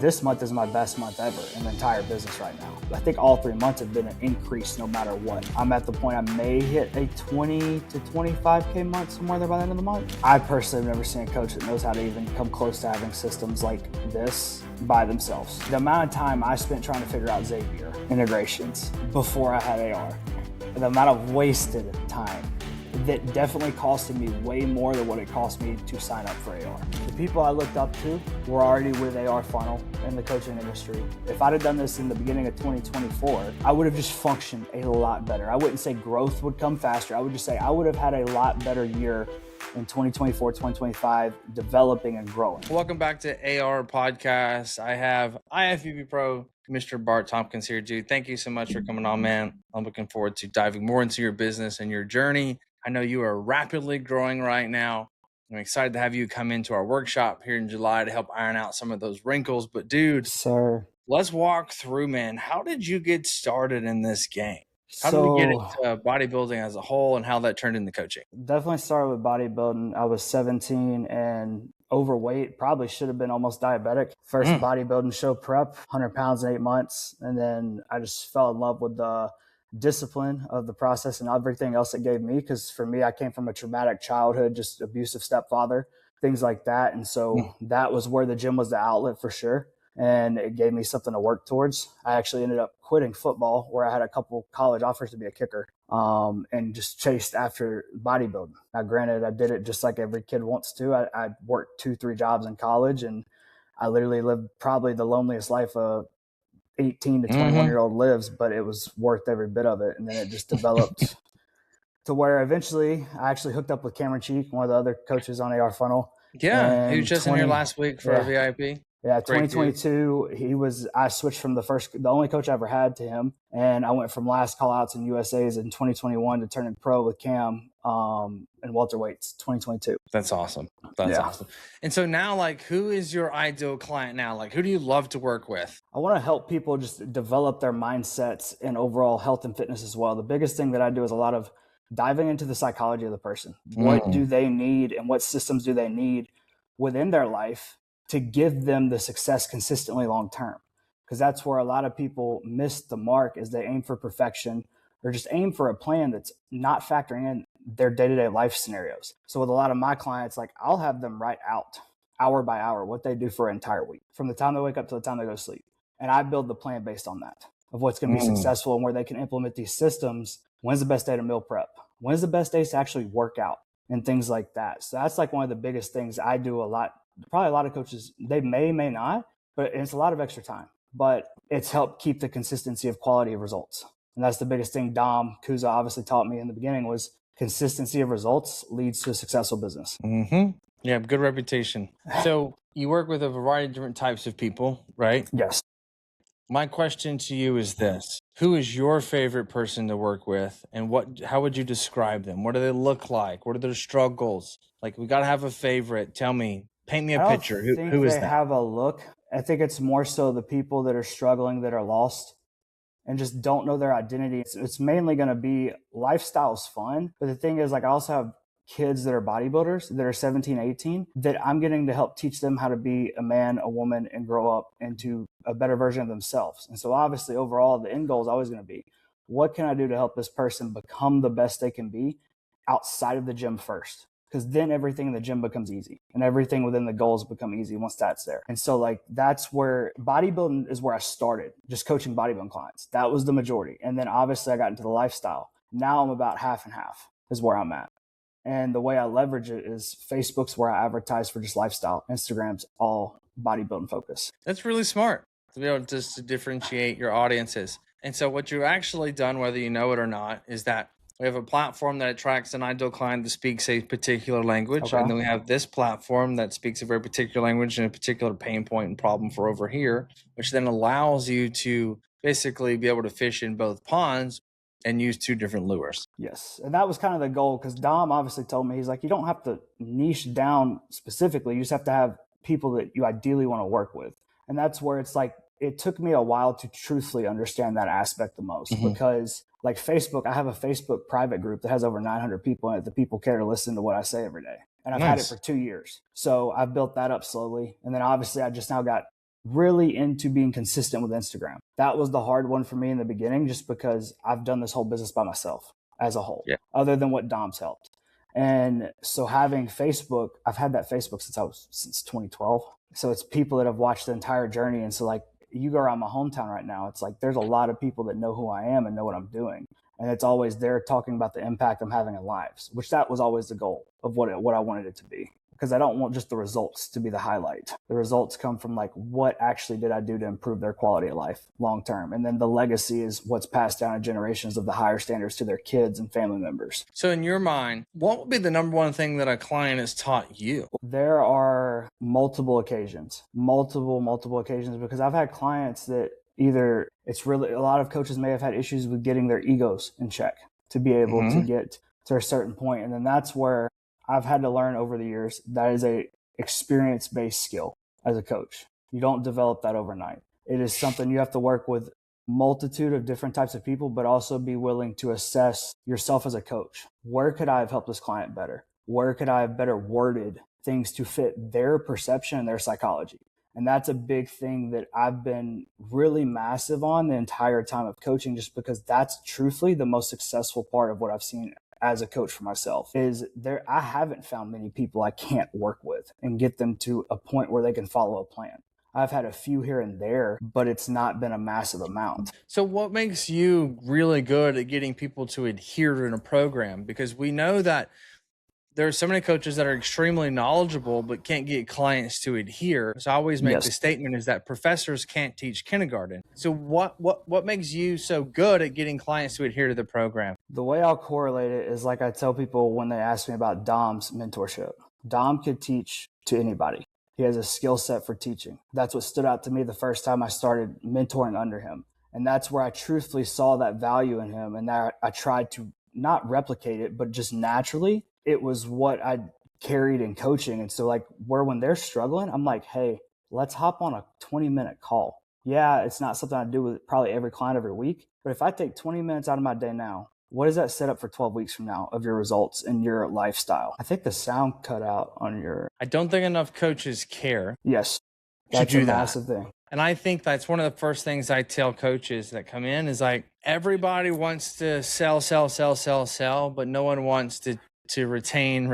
This month is my best month ever in the entire business right now. I think all 3 months have been an increase no matter what. I'm at the point I may hit a 20 to 25K month somewhere there by the end of the month. I personally have never seen a coach that knows how to even come close to having systems like this by themselves. The amount of time I spent trying to figure out Xavier integrations before I had AR, the amount of wasted time that definitely costed me way more than what it cost me to sign up for AR. The people I looked up to were already with AR funnel in the coaching industry. If I'd have done this in the beginning of 2024, I would have just functioned a lot better. I wouldn't say growth would come faster. I would just say I would have had a lot better year in 2024, 2025, developing and growing. Welcome back to AR Podcast. I have IFBB Pro Mr. Bart Tompkins here, dude. Thank you so much for coming on, man. I'm looking forward to diving more into your business and your journey. I know you are rapidly growing right now. I'm excited to have you come into our workshop here in July to help iron out some of those wrinkles. But dude, sir, let's walk through, man. How did you get started in this game? How did we get into bodybuilding as a whole and how that turned into coaching? Definitely started with bodybuilding. I was 17 and overweight, probably should have been almost diabetic. First bodybuilding show prep, 100 pounds in 8 months. And then I just fell in love with the discipline of the process and everything else it gave me. Because for me, I came from a traumatic childhood, just abusive stepfather, things like that. And so that was where the gym was the outlet for sure. And it gave me something to work towards. I actually ended up quitting football where I had a couple college offers to be a kicker and just chased after bodybuilding. Now, granted, I did it just like every kid wants to. I worked 2-3 jobs in college and I literally lived probably the loneliest life a 18 to 21-year-old lives, but it was worth every bit of it. And then it just developed to where eventually I actually hooked up with Cameron Cheek, one of the other coaches on AR Funnel. Yeah, he was just in here last week for a VIP. Yeah, 2022, I switched from the only coach I ever had to him. And I went from last call outs in USA's in 2021 to turning pro with Cam and welterweights 2022. That's awesome. That's awesome. And so now, like, who is your ideal client now? Like, who do you love to work with? I want to help people just develop their mindsets and overall health and fitness as well. The biggest thing that I do is a lot of diving into the psychology of the person. What do they need and what systems do they need within their life to give them the success consistently long-term? Because that's where a lot of people miss the mark is they aim for perfection or just aim for a plan that's not factoring in their day-to-day life scenarios. So with a lot of my clients, like I'll have them write out hour by hour what they do for an entire week from the time they wake up to the time they go to sleep. And I build the plan based on that of what's going to be successful and where they can implement these systems. When's the best day to meal prep? When's the best days to actually work out and things like that? So that's like one of the biggest things I do a lot. Probably a lot of coaches, they may not, but it's a lot of extra time. But it's helped keep the consistency of quality of results. And that's the biggest thing Dom Kuza obviously taught me in the beginning was consistency of results leads to a successful business. Yeah, good reputation. So you work with a variety of different types of people, right? Yes. My question to you is this. Who is your favorite person to work with and how would you describe them? What do they look like? What are their struggles? Like, we got to have a favorite. Tell me, paint me a picture. Who is that? They have a look. I think it's more so the people that are struggling, that are lost and just don't know their identity. It's mainly going to be lifestyle's fun. But the thing is, like, I also have kids that are bodybuilders that are 17, 18 that I'm getting to help teach them how to be a man, a woman, and grow up into a better version of themselves. And so obviously overall, the end goal is always going to be, what can I do to help this person become the best they can be outside of the gym first? Because then everything in the gym becomes easy and everything within the goals become easy once that's there. And so like, that's where bodybuilding is where I started, just coaching bodybuilding clients. That was the majority. And then obviously I got into the lifestyle. Now I'm about half and half is where I'm at. And the way I leverage it is Facebook's where I advertise for just lifestyle. Instagram's all bodybuilding focus. That's really smart to be able just to differentiate your audiences. And so what you've actually done, whether you know it or not, is that we have a platform that attracts an ideal client that speaks a particular language. Okay. And then we have this platform that speaks a very particular language and a particular pain point and problem for over here, which then allows you to basically be able to fish in both ponds and use 2 different lures. Yes. And that was kind of the goal because Dom obviously told me, he's like, you don't have to niche down specifically. You just have to have people that you ideally want to work with. And that's where it's like, it took me a while to truthfully understand that aspect the most because like Facebook, I have a Facebook private group that has over 900 people in it. The people care to listen to what I say every day. And I've had it for 2 years. So I've built that up slowly. And then obviously I just now got really into being consistent with Instagram. That was the hard one for me in the beginning, just because I've done this whole business by myself as a whole, other than what Dom's helped. And so having Facebook, I've had that Facebook since 2012. So it's people that have watched the entire journey. And so like you go around my hometown right now, it's like there's a lot of people that know who I am and know what I'm doing. And it's always there talking about the impact I'm having in lives, which that was always the goal of what I wanted it to be. Because I don't want just the results to be the highlight. The results come from like, what actually did I do to improve their quality of life long term? And then the legacy is what's passed down in generations of the higher standards to their kids and family members. So in your mind, what would be the number one thing that a client has taught you? There are multiple occasions, because I've had clients that either it's really, a lot of coaches may have had issues with getting their egos in check to be able to get to a certain point. And then that's where I've had to learn over the years that is a experience-based skill as a coach. You don't develop that overnight. It is something you have to work with multitude of different types of people, but also be willing to assess yourself as a coach. Where could I have helped this client better? Where could I have better worded things to fit their perception and their psychology? And that's a big thing that I've been really massive on the entire time of coaching, just because that's truthfully the most successful part of what I've seen as a coach for myself. Is there, I haven't found many people I can't work with and get them to a point where they can follow a plan. I've had a few here and there, but it's not been a massive amount. So what makes you really good at getting people to adhere to a program? Because we know that there are so many coaches that are extremely knowledgeable but can't get clients to adhere. So I always make the statement is that professors can't teach kindergarten. So what makes you so good at getting clients to adhere to the program? The way I'll correlate it is like I tell people when they ask me about Dom's mentorship. Dom could teach to anybody. He has a skill set for teaching. That's what stood out to me the first time I started mentoring under him. And that's where I truthfully saw that value in him. And that I tried to not replicate it, but just naturally, it was what I carried in coaching. And so like when they're struggling, I'm like, hey, let's hop on a 20-minute call. Yeah, it's not something I do with probably every client every week. But if I take 20 minutes out of my day now, what does that set up for 12 weeks from now of your results and your lifestyle? I think the sound cut out on your... I don't think enough coaches care. Yes, that's a massive thing. And I think that's one of the first things I tell coaches that come in is like, everybody wants to sell, but no one wants to retain.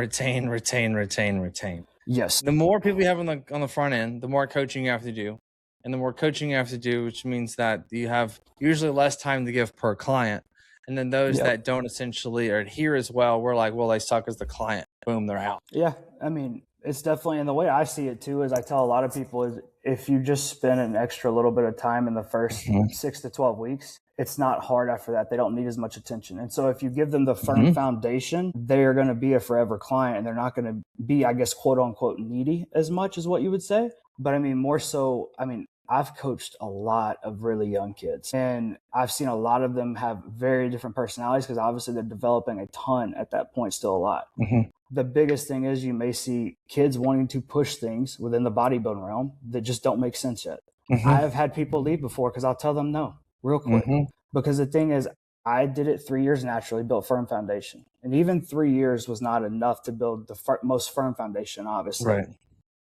Yes. The more people you have on the front end, the more coaching you have to do. And the more coaching you have to do, which means that you have usually less time to give per client. And then those that don't essentially adhere as well, we're like, well, they suck as the client. Boom, they're out. Yeah. I mean, it's definitely, and the way I see it too, is I tell a lot of people is if you just spend an extra little bit of time in the first 6 to 12 weeks, it's not hard after that. They don't need as much attention. And so if you give them the firm foundation, they are going to be a forever client and they're not going to be, I guess, quote unquote, needy as much as what you would say. But I mean, more so, I mean, I've coached a lot of really young kids and I've seen a lot of them have very different personalities because obviously they're developing a ton at that point, still a lot. The biggest thing is you may see kids wanting to push things within the bodybuilding realm that just don't make sense yet. I have had people leave before because I'll tell them no real quick. Because the thing is, I did it 3 years naturally, built firm foundation. And even 3 years was not enough to build the most firm foundation, obviously. Right.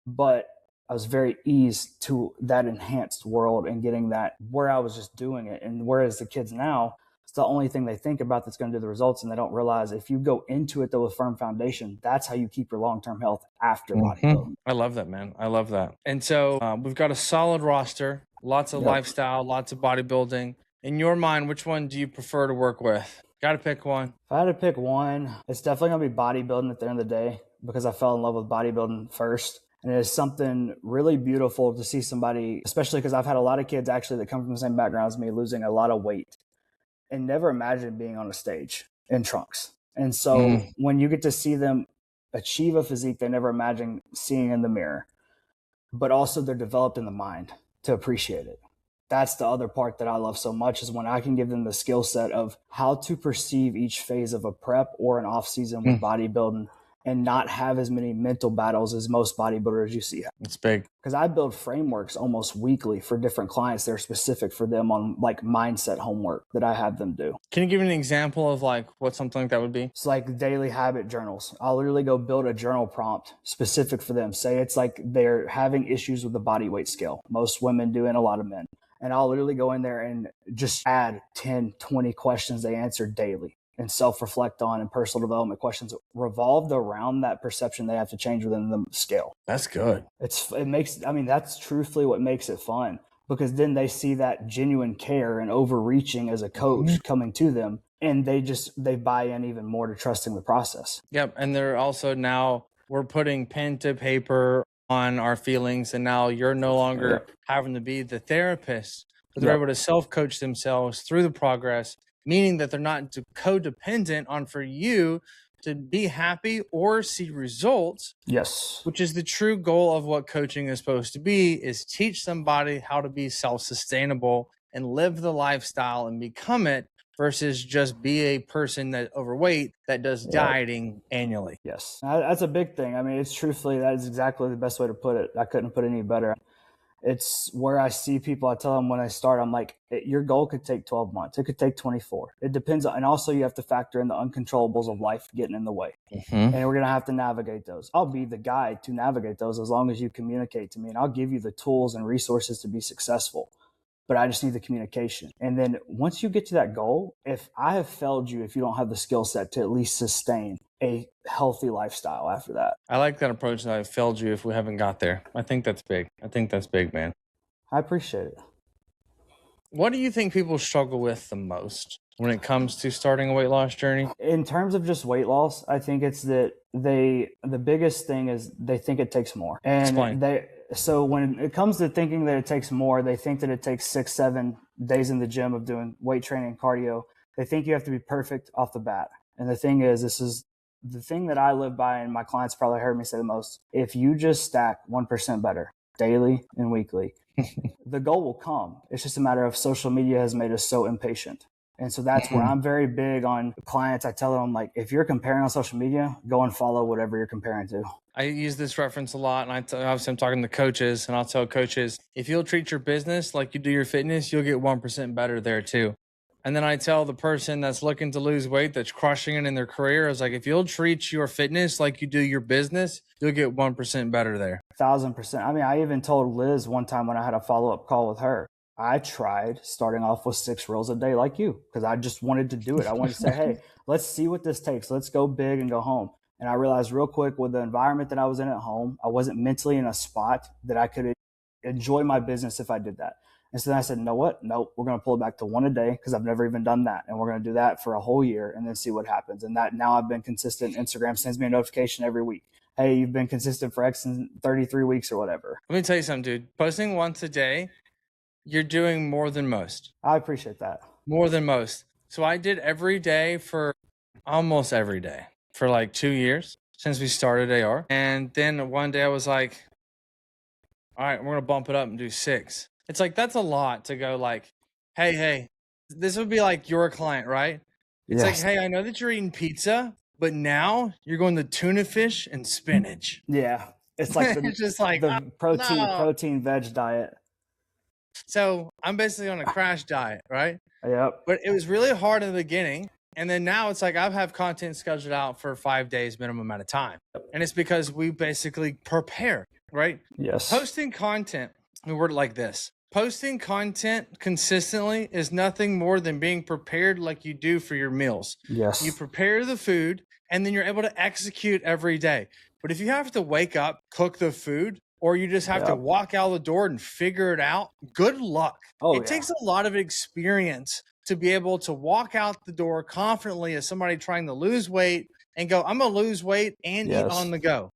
But I was very eased to that enhanced world and getting that where I was just doing it. And whereas the kids now, it's the only thing they think about that's going to do the results. And they don't realize if you go into it though with firm foundation, that's how you keep your long-term health after bodybuilding. I love that, man. I love that. And so we've got a solid roster, lots of lifestyle, lots of bodybuilding. In your mind, which one do you prefer to work with? Got to pick one. If I had to pick one, it's definitely going to be bodybuilding at the end of the day because I fell in love with bodybuilding first. And it is something really beautiful to see somebody, especially because I've had a lot of kids actually that come from the same background as me, losing a lot of weight and never imagined being on a stage in trunks. And so when you get to see them achieve a physique they never imagined seeing in the mirror, but also they're developed in the mind to appreciate it. That's the other part that I love so much is when I can give them the skill set of how to perceive each phase of a prep or an off season with bodybuilding and not have as many mental battles as most bodybuilders you see. It's big. Because I build frameworks almost weekly for different clients that are specific for them on like mindset homework that I have them do. Can you give me an example of like what something like that would be? It's like daily habit journals. I'll literally go build a journal prompt specific for them. Say it's like they're having issues with the body weight scale. Most women do and a lot of men. And I'll literally go in there and just add 10, 20 questions they answer daily and self-reflect on, and personal development questions revolved around that perception they have to change within the scale. That's good. That's truthfully what makes it fun, because then they see that genuine care and overreaching as a coach coming to them, and they buy in even more to trusting the process. Yep. And they're also, now we're putting pen to paper on our feelings, and now you're no longer having to be the therapist, but they're able to self-coach themselves through the progress, meaning that they're not codependent on for you to be happy or see results. Yes. Which is the true goal of what coaching is supposed to be, is teach somebody how to be self-sustainable and live the lifestyle and become it, versus just be a person that overweight that does dieting annually. Yes. That's a big thing. I mean, it's truthfully, that is exactly the best way to put it. I couldn't put it any better. It's where I see people, I tell them when I start, I'm like, your goal could take 12 months. It could take 24. It depends on, and also you have to factor in the uncontrollables of life getting in the way. And we're going to have to navigate those. I'll be the guide to navigate those as long as you communicate to me, and I'll give you the tools and resources to be successful. But I just need the communication. And then once you get to that goal, if I have failed you, if you don't have the skill set to at least sustain a healthy lifestyle after that. I like that approach, that I failed you if we haven't got there. I think that's big. Man. I appreciate it. What do you think people struggle with the most when it comes to starting a weight loss journey? In terms of just weight loss, I think it's that the biggest thing is they think it takes more. And so when it comes to thinking that it takes more, they think that it takes 6-7 days in the gym of doing weight training and cardio. They think you have to be perfect off the bat. And the thing is, this is the thing that I live by, and my clients probably heard me say the most. If you just stack 1% better daily and weekly, the goal will come. It's just a matter of social media has made us so impatient. And so that's where I'm very big on clients. I tell them, like, if you're comparing on social media, go and follow whatever you're comparing to. I use this reference a lot, and obviously I'm talking to coaches, and I'll tell coaches, if you'll treat your business like you do your fitness, you'll get 1% better there too. And then I tell the person that's looking to lose weight, that's crushing it in their career, I was like, if you'll treat your fitness like you do your business, you'll get 1% better there. 1,000%. I mean, I even told Liz one time when I had a follow-up call with her, I tried starting off with 6 reels a day like you, because I just wanted to do it. I wanted to say, hey, let's see what this takes. Let's go big and go home. And I realized real quick, with the environment that I was in at home, I wasn't mentally in a spot that I could enjoy my business if I did that. And so then I said, you know what? Nope, we're going to pull it back to 1 a day, because I've never even done that. And we're going to do that for a whole year and then see what happens. And that now I've been consistent. Instagram sends me a notification every week. Hey, you've been consistent for X and 33 weeks or whatever. Let me tell you something, dude. Posting once a day, you're doing more than most. I appreciate that. More than most. So I did every day for almost every day for like 2 years since we started AR. And then one day I was like, all right, we're going to bump it up and do 6. It's like, that's a lot to go like, hey, this would be like your client, right? It's like, hey, I know that you're eating pizza, but now you're going to tuna fish and spinach. Yeah. It's like it's just like the protein veg diet. So I'm basically on a crash diet, right? Yep. But it was really hard in the beginning. And then now it's like I have content scheduled out for 5 days minimum amount of time. And it's because we basically prepare, right? Yes. Posting content, we word it like this. Posting content consistently is nothing more than being prepared like you do for your meals. Yes. You prepare the food and then you're able to execute every day. But if you have to wake up, cook the food, or you just have to walk out the door and figure it out, good luck. It takes a lot of experience to be able to walk out the door confidently as somebody trying to lose weight and go, I'm going to lose weight and eat on the go.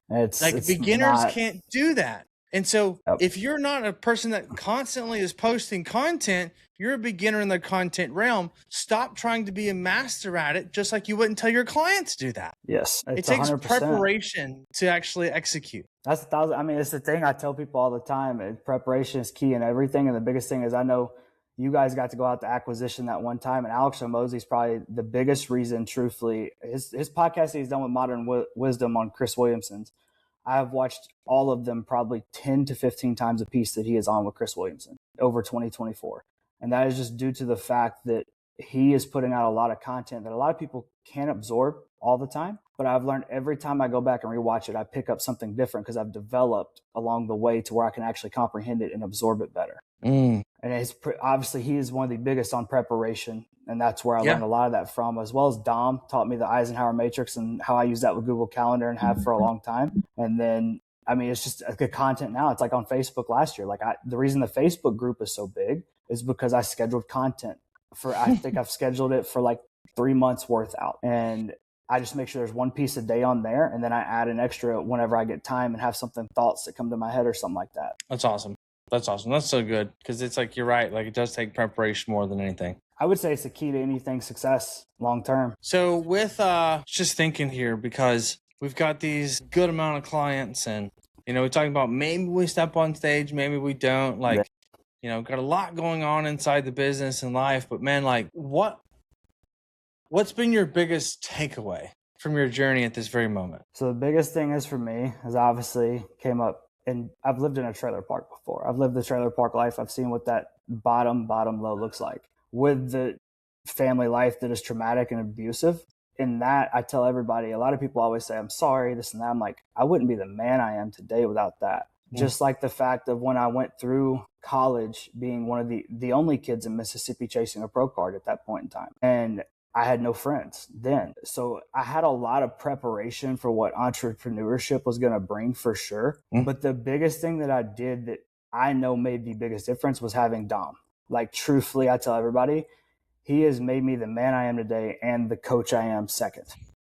It's beginners can't do that. And so if you're not a person that constantly is posting content, you're a beginner in the content realm. Stop trying to be a master at it, just like you wouldn't tell your clients to do that. Yes. It takes 100%. Preparation to actually execute. That's 1,000. I mean, it's the thing I tell people all the time. Preparation is key in everything. And the biggest thing is, I know You guys got to go out to acquisition that one time, and Alex Hormozi's probably the biggest reason, truthfully. His podcast he's done with Modern Wisdom on Chris Williamson's. I have watched all of them probably 10 to 15 times a piece that he is on with Chris Williamson over 2024. And that is just due to the fact that he is putting out a lot of content that a lot of people can't absorb all the time. But I've learned every time I go back and rewatch it, I pick up something different because I've developed along the way to where I can actually comprehend it and absorb it better. And it's obviously he is one of the biggest on preparation. And that's where I learned a lot of that from, as well as Dom taught me the Eisenhower Matrix and how I use that with Google Calendar and have for a long time. And then, I mean, it's just good content now. It's like on Facebook last year. Like the reason the Facebook group is so big is because I scheduled content I think I've scheduled it for like 3 months worth out. And I just make sure there's one piece a day on there. And then I add an extra whenever I get time and have thoughts that come to my head or something like that. That's awesome. That's so good. Because it's like, you're right. Like, it does take preparation more than anything. I would say it's the key to anything success long term. So with just thinking here, because we've got these good amount of clients and, we're talking about maybe we step on stage, maybe we don't, like, got a lot going on inside the business and life, but man, like what's been your biggest takeaway from your journey at this very moment? So the biggest thing is for me is obviously came up, and I've lived in a trailer park before. I've lived the trailer park life. I've seen what that bottom low looks like with the family life that is traumatic and abusive. In that, I tell everybody, a lot of people always say, I'm sorry, this and that. I'm like, I wouldn't be the man I am today without that. Just like the fact of when I went through college, being one of the only kids in Mississippi chasing a pro card at that point in time. And I had no friends then. So I had a lot of preparation for what entrepreneurship was going to bring for sure. But the biggest thing that I did that I know made the biggest difference was having Dom. Like, truthfully, I tell everybody, he has made me the man I am today and the coach I am second.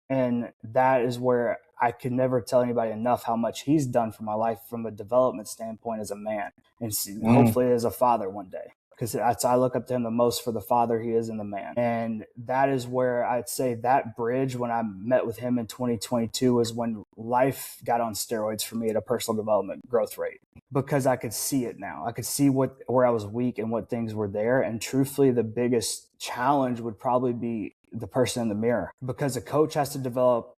And that is where I could never tell anybody enough how much he's done for my life from a development standpoint as a man, and hopefully as a father one day. Because I look up to him the most for the father he is and the man. And that is where I'd say that bridge when I met with him in 2022 was when life got on steroids for me at a personal development growth rate. Because I could see it now. I could see where I was weak and what things were there. And truthfully, the biggest challenge would probably be the person in the mirror. Because a coach has to develop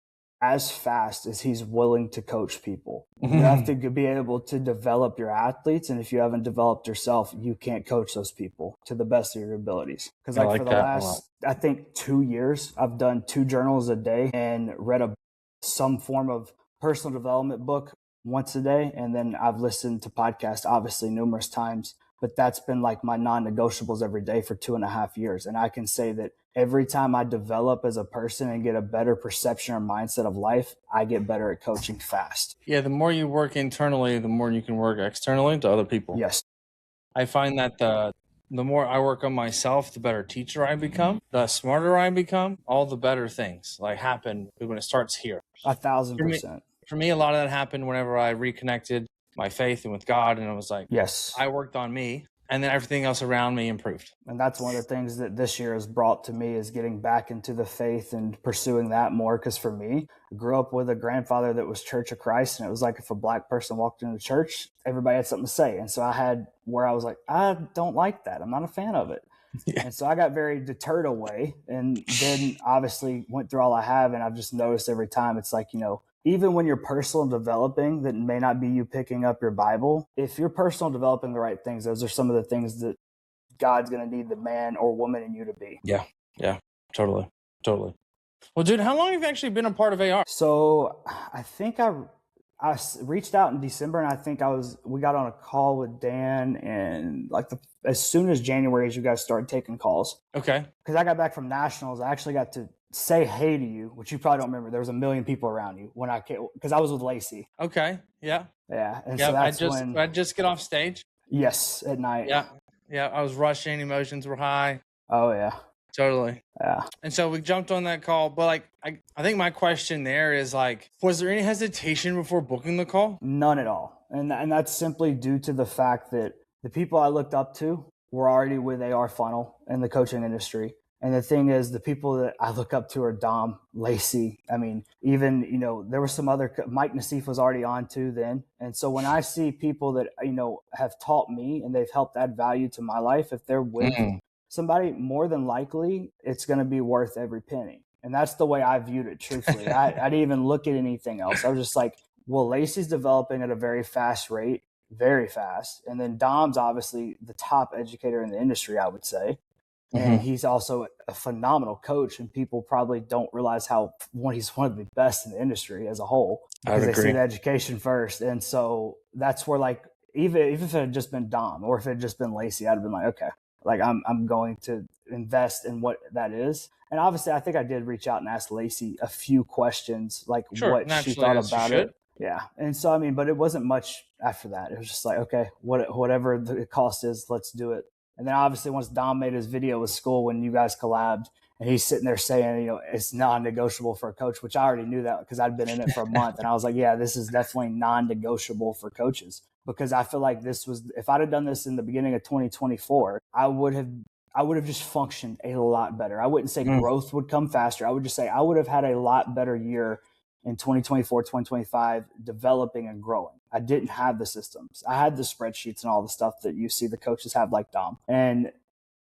as fast as he's willing to coach people. You have to be able to develop your athletes. And if you haven't developed yourself, you can't coach those people to the best of your abilities. Because for the last, I think 2 years, I've done 2 journals a day and read some form of personal development book once a day. And then I've listened to podcasts, obviously, numerous times. But that's been like my non-negotiables every day for 2.5 years. And I can say that every time I develop as a person and get a better perception or mindset of life, I get better at coaching fast. Yeah, the more you work internally, the more you can work externally to other people. Yes. I find that the more I work on myself, the better teacher I become, the smarter I become, all the better things like happen when it starts here. 1,000%. For me, a lot of that happened whenever I reconnected my faith and with God, and I was like, yes, I worked on me, and then everything else around me improved. And that's one of the things that this year has brought to me is getting back into the faith and pursuing that more. Because for me, I grew up with a grandfather that was Church of Christ, and it was like if a black person walked into church, everybody had something to say. And so I had where I was like, I don't like that. I'm not a fan of it. Yeah. And so I got very deterred away, and then obviously went through all I have. And I've just noticed every time it's like, even when you're personal developing, that may not be you picking up your Bible. If you're personal developing the right things, those are some of the things that God's going to need the man or woman in you to be. Yeah, totally. Well, dude, how long have you actually been a part of AR? So I think I reached out in December, and I think we got on a call with Dan, and like as soon as January, as you guys started taking calls. Okay. Because I got back from nationals, I actually got to say hey to you, which you probably don't remember. There was 1 million people around you when I came, because I was with Lacey. Okay. Yeah. And so that's I just get off stage. Yes, at night. Yeah. I was rushing. Emotions were high. Oh yeah. Totally. Yeah. And so we jumped on that call, but like, I think my question there is like, was there any hesitation before booking the call? None at all. And that's simply due to the fact that the people I looked up to were already with AR Funnel in the coaching industry. And the thing is, the people that I look up to are Dom, Lacey. I mean, even, there were some other, Mike Nassif was already on too then. And so when I see people that, have taught me and they've helped add value to my life, if they're with somebody, more than likely, it's going to be worth every penny. And that's the way I viewed it, truthfully. I didn't even look at anything else. I was just like, well, Lacey's developing at a very fast rate, very fast. And then Dom's obviously the top educator in the industry, I would say. And he's also a phenomenal coach, and people probably don't realize he's one of the best in the industry as a whole, because they see the education first. And so that's where, like, even if it had just been Dom or if it had just been Lacey, I'd have been like, okay, like I'm going to invest in what that is. And obviously I think I did reach out and ask Lacey a few questions, like what she thought about it. Yeah. And so, I mean, but it wasn't much after that. It was just like, okay, whatever the cost is, let's do it. And then obviously once Dom made his video with school when you guys collabed, and he's sitting there saying, it's non-negotiable for a coach, which I already knew that because I'd been in it for a month. And I was like, yeah, this is definitely non-negotiable for coaches, because I feel like if I'd have done this in the beginning of 2024, I would have just functioned a lot better. I wouldn't say growth would come faster. I would just say I would have had a lot better year in 2024, 2025, developing and growing. I didn't have the systems. I had the spreadsheets and all the stuff that you see the coaches have, like Dom. And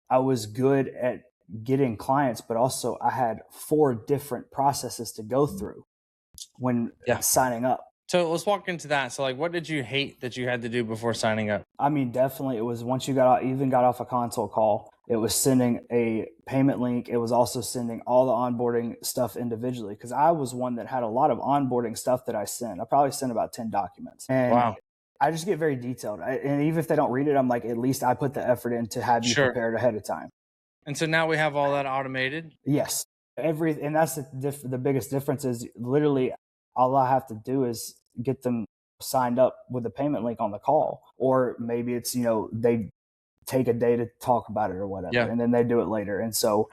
I was good at getting clients, but also I had 4 different processes to go through when signing up. So let's walk into that. So, like, what did you hate that you had to do before signing up? I mean, definitely it was once you got off a console call, it was sending a payment link. It was also sending all the onboarding stuff individually, because I was one that had a lot of onboarding stuff that I sent. I probably sent about 10 documents. And wow. I just get very detailed. And even if they don't read it, I'm like, at least I put the effort in to have you prepared ahead of time. And so now we have all that automated? Yes. And that's the biggest difference is literally all I have to do is get them signed up with a payment link on the call. Or maybe it's, they take a day to talk about it or whatever, and then they do it later. And so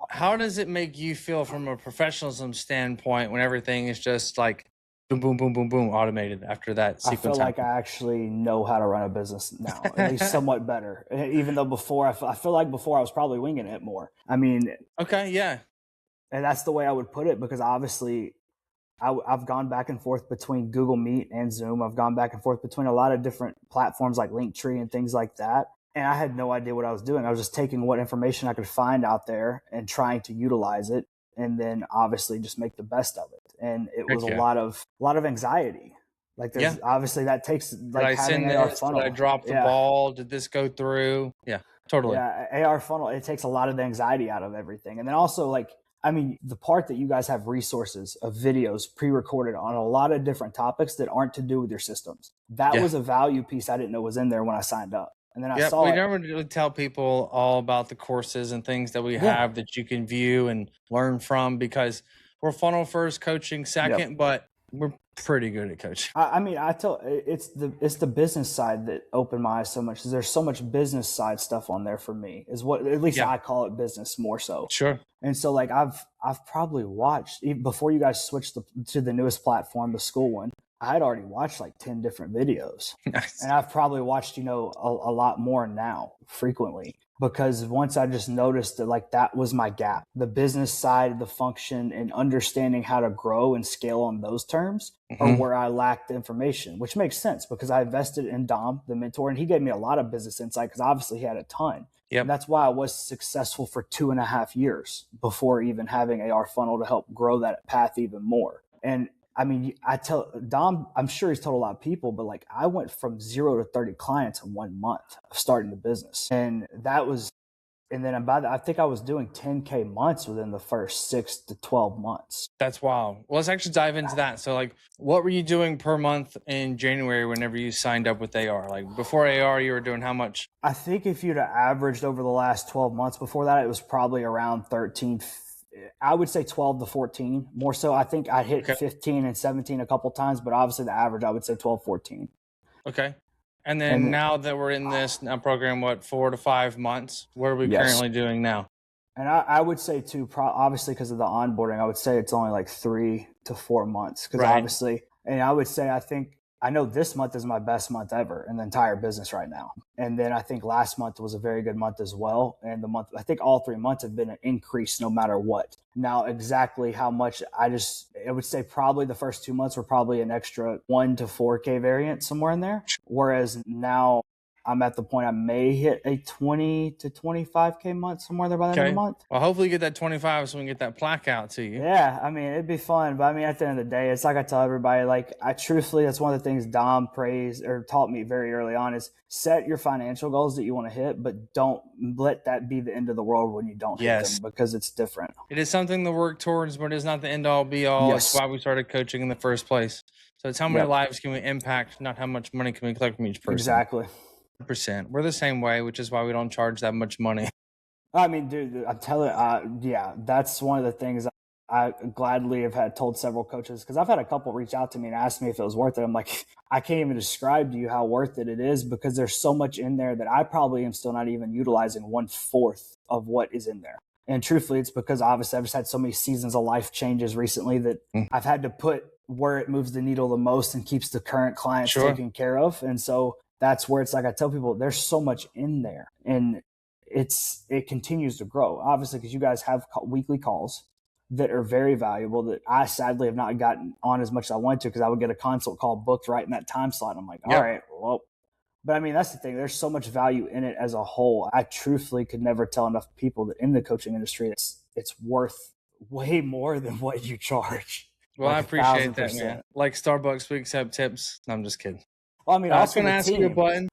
how does it make you feel from a professionalism standpoint when everything is just like boom, boom, boom, boom, boom, automated after that sequence? I feel like I actually know how to run a business now, at least somewhat better. Even though before, I feel like before I was probably winging it more. I mean, okay, yeah. And that's the way I would put it, because obviously I've gone back and forth between Google Meet and Zoom. I've gone back and forth between a lot of different platforms like Linktree and things like that. And I had no idea what I was doing. I was just taking what information I could find out there and trying to utilize it, and then obviously just make the best of it. And it was a lot of anxiety. Like there's obviously that takes like having an AR funnel. Did I drop the ball? Did this go through? Yeah, totally. Yeah, AR funnel, it takes a lot of the anxiety out of everything. And then also, like, I mean, the part that you guys have resources of videos pre-recorded on a lot of different topics that aren't to do with your systems. That was a value piece I didn't know was in there when I signed up. And then I saw we never really tell people all about the courses and things that we have that you can view and learn from, because we're funnel first, coaching second, but we're pretty good at coaching. I mean, it's the business side that opened my eyes so much. There's so much business side stuff on there for me, is what at least I call it business more so. Sure. And so like I've probably watched, even before you guys switched to the newest platform, the school one, I had already watched like 10 different videos. Nice. And I've probably watched, a lot more now frequently, because once I just noticed that like that was my gap, the business side, the function, and understanding how to grow and scale on those terms are where I lacked the information, which makes sense because I invested in Dom, the mentor, and he gave me a lot of business insight because obviously he had a ton. Yep. And that's why I was successful for 2.5 years before even having AR funnel to help grow that path even more. And I mean, I tell Dom, I'm sure he's told a lot of people, but like I went from 0 to 30 clients in 1 month of starting the business. And that was, and then I think I was doing 10K months within the first 6 to 12 months. That's wild. Well, let's actually dive into that. So like, what were you doing per month in January whenever you signed up with AR? Like before AR, you were doing how much? I think if you'd have averaged over the last 12 months before that, it was probably around 13, I would say 12 to 14 more so. I think I hit 15 and 17 a couple times, but obviously the average, I would say 12, 14. Okay. And then now that we're in this program, 4 to 5 months, what are we currently doing now? And I would say too, obviously because of the onboarding, I would say it's only like 3 to 4 months. Because obviously, and I would say, I think I know this month is my best month ever in the entire business right now. And then I think last month was a very good month as well. And I think all 3 months have been an increase no matter what. Now, exactly how much, I would say probably the first 2 months were probably an extra 1 to 4K variant somewhere in there. Whereas now I'm at the point I may hit a 20 to 25K month somewhere there by the end of the month. Well, hopefully you get that 25 so we can get that plaque out to you. Yeah, I mean, it'd be fun. But I mean, at the end of the day, it's like I tell everybody, like, I truthfully, that's one of the things Dom taught me very early on is set your financial goals that you want to hit, but don't let that be the end of the world when you don't hit them, because it's different. It is something to work towards, but it's not the end all be all. Yes. It's why we started coaching in the first place. So it's how many lives can we impact, not how much money can we collect from each person. Exactly. 100%. We're the same way, which is why we don't charge that much money. I mean, dude, I'm telling you, that's one of the things I gladly have had told several coaches, because I've had a couple reach out to me and ask me if it was worth it. I'm like, I can't even describe to you how worth it is, because there's so much in there that I probably am still not even utilizing 1/4 of what is in there. And truthfully, it's because obviously I've just had so many seasons of life changes recently that I've had to put where it moves the needle the most and keeps the current clients taken care of. And so that's where it's like, I tell people there's so much in there, and it continues to grow, obviously, because you guys have weekly calls that are very valuable that I sadly have not gotten on as much as I wanted to, because I would get a consult call booked right in that time slot. I'm like, all right, well, but I mean, that's the thing. There's so much value in it as a whole. I truthfully could never tell enough people that in the coaching industry, it's worth way more than what you charge. Well, I appreciate that, man. Like Starbucks, we accept tips. No, I'm just kidding. Well, I mean, I was going to ask you a button.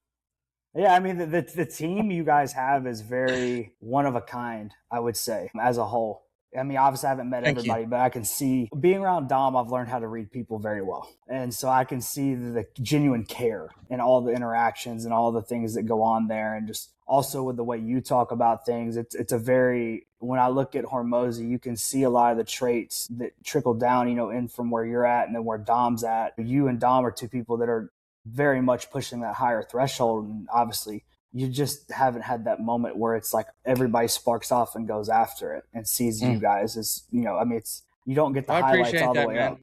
Yeah, I mean, the team you guys have is very one of a kind, I would say, as a whole. I mean, obviously I haven't met everybody, but I can see, being around Dom, I've learned how to read people very well. And so I can see the genuine care and all the interactions and all the things that go on there. And just also with the way you talk about things, it's a very, when I look at Hormozy, you can see a lot of the traits that trickle down, in from where you're at and then where Dom's at. You and Dom are two people that are very much pushing that higher threshold. And obviously you just haven't had that moment where it's like everybody sparks off and goes after it and sees you guys as, I mean, you don't get the highlights all the way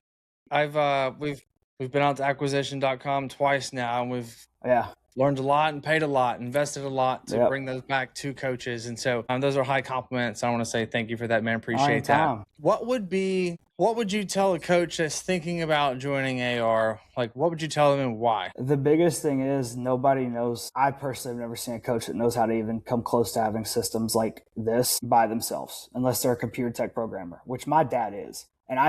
up. We've been out to acquisition.com twice now, and we've learned a lot and paid a lot, invested a lot to bring those back to coaches. And so those are high compliments. I want to say thank you for that, man. Appreciate that. What would you tell a coach that's thinking about joining AR? Like, what would you tell them and why? The biggest thing is nobody knows. I personally have never seen a coach that knows how to even come close to having systems like this by themselves, unless they're a computer tech programmer, which my dad is. And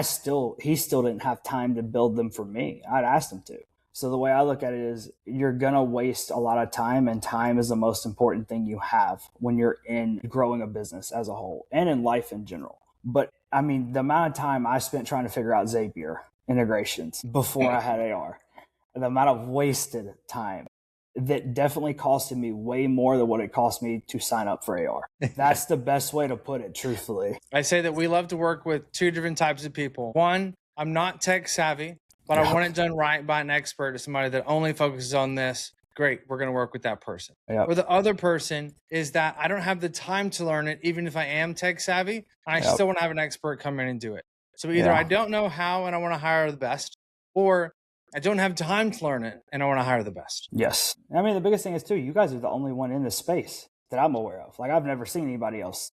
he still didn't have time to build them for me. I'd asked him to. So the way I look at it is you're going to waste a lot of time, and time is the most important thing you have when you're in growing a business as a whole and in life in general. But I mean, the amount of time I spent trying to figure out Zapier integrations before I had AR, the amount of wasted time that definitely costed me way more than what it cost me to sign up for AR. That's the best way to put it, truthfully. I say that we love to work with two different types of people. One, I'm not tech savvy, but I want it done right by an expert or somebody that only focuses on this. Great, we're going to work with that person. Or the other person is that I don't have the time to learn it, even if I am tech savvy, and I still want to have an expert come in and do it. So either I don't know how and I want to hire the best, or I don't have time to learn it and I want to hire the best. Yes. I mean, the biggest thing is too, you guys are the only one in this space that I'm aware of. Like, I've never seen anybody else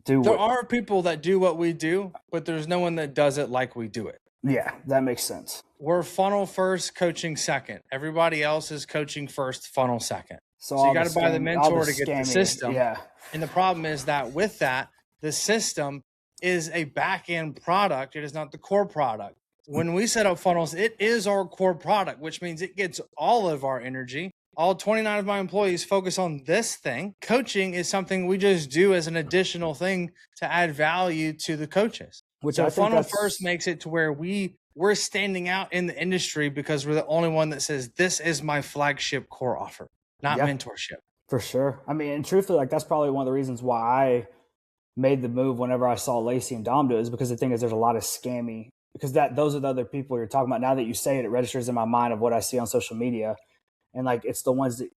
do There are people that do what we do, but there's no one that does it like we do it. Yeah, that makes sense. We're funnel first, coaching second. Everybody else is coaching first, funnel second. So you got to buy the mentor to get the system. Yeah. And the problem is that with that, the system is a back-end product. It is not the core product. When we set up funnels, it is our core product, which means it gets all of our energy. All 29 of my employees focus on this thing. Coaching is something we just do as an additional thing to add value to the coaches. So funnel first makes it to where we're standing out in the industry because we're the only one that says this is my flagship core offer, not mentorship. For sure. I mean, and truthfully, like, that's probably one of the reasons why I made the move whenever I saw Lacey and Dom do it, is because the thing is there's a lot of scammy, because those are the other people you're talking about. Now that you say it, it registers in my mind of what I see on social media. And like, it's the ones that,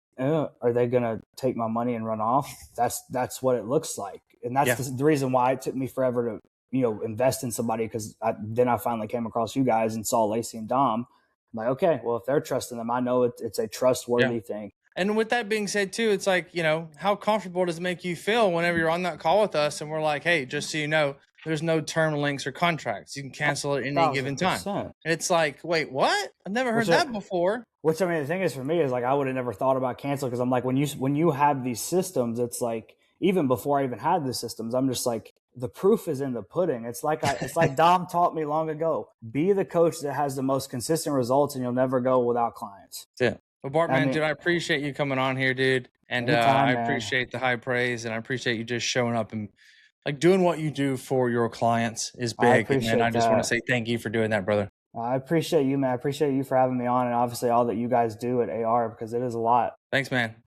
are they going to take my money and run off? That's what it looks like. And that's the reason why it took me forever to, invest in somebody, because then I finally came across you guys and saw Lacey and Dom. I'm like, okay, well, if they're trusting them, I know it's a trustworthy thing. And with that being said, too, it's like, how comfortable does it make you feel whenever you're on that call with us and we're like, hey, just so you know, there's no term links or contracts. You can cancel at any given time. And it's like, wait, what? I've never heard that before. Which, I mean, the thing is for me is like, I would have never thought about cancel because I'm like, when you have these systems, it's like, even before I even had the systems, I'm just like, the proof is in the pudding. It's like Dom taught me long ago, be the coach that has the most consistent results and you'll never go without clients. Yeah. Well, Bart, man, dude, I appreciate you coming on here, dude. And I appreciate the high praise and I appreciate you just showing up and like doing what you do for your clients is big. And I just want to say thank you for doing that, brother. I appreciate you, man. I appreciate you for having me on and obviously all that you guys do at AR because it is a lot. Thanks, man.